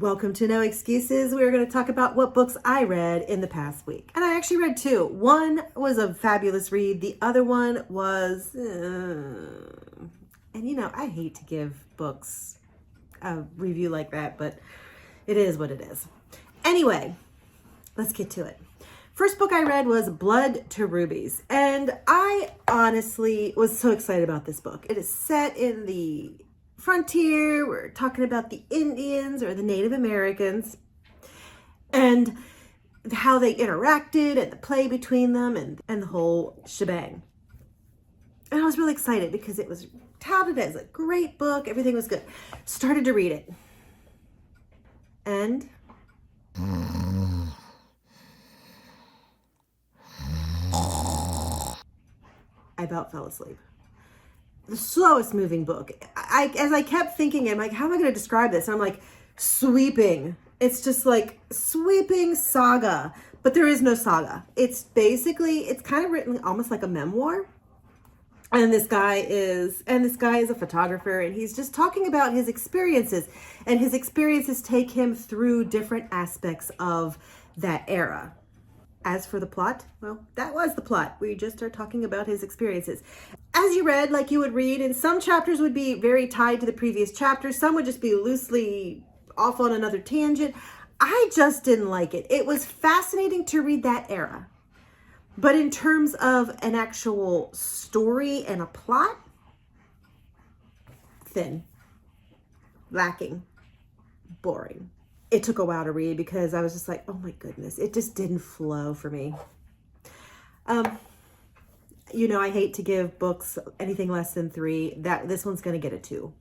Welcome to No Excuses. We're going to talk about what books I read in the past week. And I actually read two. One was a fabulous read. The other one was, and I hate to give books a review like that, but it is what it is. Anyway, let's get to it. First book I read was Blood to Rubies. And I honestly was so excited about this book. It is set in the frontier. We're talking about the Indians or the Native Americans and how they interacted and the play between them and the whole shebang. And I was really excited because it was touted as a great book. Everything was good. Started to read it. And I about fell asleep. The slowest moving book. As I kept thinking, I'm like, how am I going to describe this? And I'm like, sweeping. It's just like sweeping saga, but there is no saga. It's kind of written almost like a memoir. And this guy is a photographer, and he's just talking about his experiences, and his experiences take him through different aspects of that era. As for the plot, well, that was the plot. We just are talking about his experiences. As you read, like you would read, and some chapters would be very tied to the previous chapters. Some would just be loosely off on another tangent. I just didn't like it. It was fascinating to read that era. But in terms of an actual story and a plot, thin, lacking, boring. It took a while to read because I was just like, oh my goodness, it just didn't flow for me. I hate to give books anything less than 3. This one's going to get a 2.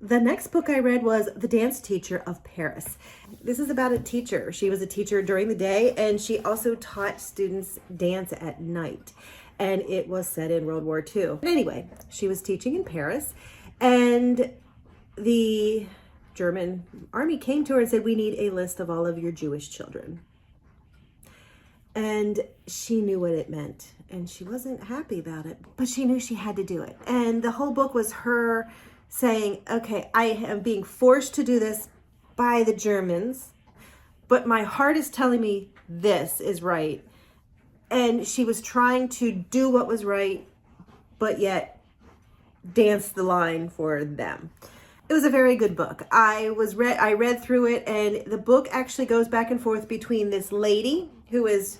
The next book I read was The Dance Teacher of Paris. This is about a teacher. She was a teacher during the day, and she also taught students dance at night. And it was set in World War II. Anyway, she was teaching in Paris, and the German army came to her and said, we need a list of all of your Jewish children. And she knew what it meant, and she wasn't happy about it, but she knew she had to do it. And the whole book was her saying, okay, I am being forced to do this by the Germans, but my heart is telling me this is right. And she was trying to do what was right, but yet dance the line for them. It was a very good book. I read through it, and the book actually goes back and forth between this lady who is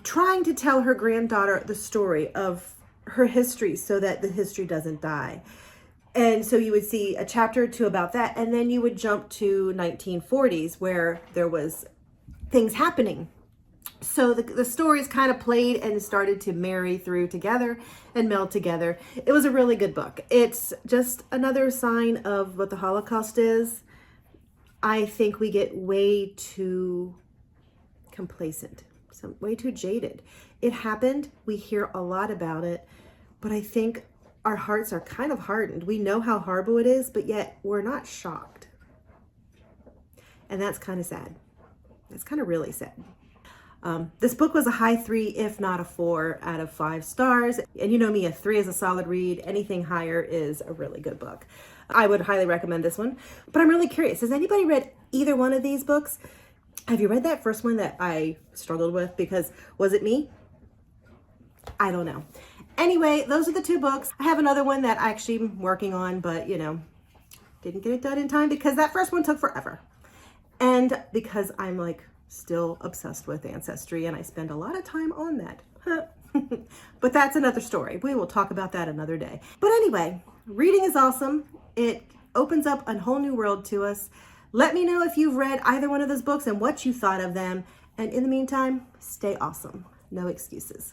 trying to tell her granddaughter the story of her history so that the history doesn't die. And so you would see a chapter or two about that, and then you would jump to 1940s where there was things happening. So the stories kind of played and started to marry through together and meld together. It was a really good book. It's just another sign of what the Holocaust is. I think we get way too complacent, way too jaded. It happened. We hear a lot about it, but I think our hearts are kind of hardened. We know how horrible it is, but yet we're not shocked. And that's kind of sad. That's kind of really sad. This book was a high 3, if not a 4 out of 5 stars. And you know me, a 3 is a solid read. Anything higher is a really good book. I would highly recommend this one. But I'm really curious, has anybody read either one of these books? Have you read that first one that I struggled with? Because was it me? I don't know. Anyway, those are the 2 books. I have another one that I actually am working on, but didn't get it done in time because that first one took forever. And because I'm still obsessed with ancestry, and I spend a lot of time on that. But that's another story. We will talk about that another day. But anyway, reading is awesome. It opens up a whole new world to us. Let me know if you've read either one of those books and what you thought of them. And in the meantime, stay awesome. No excuses.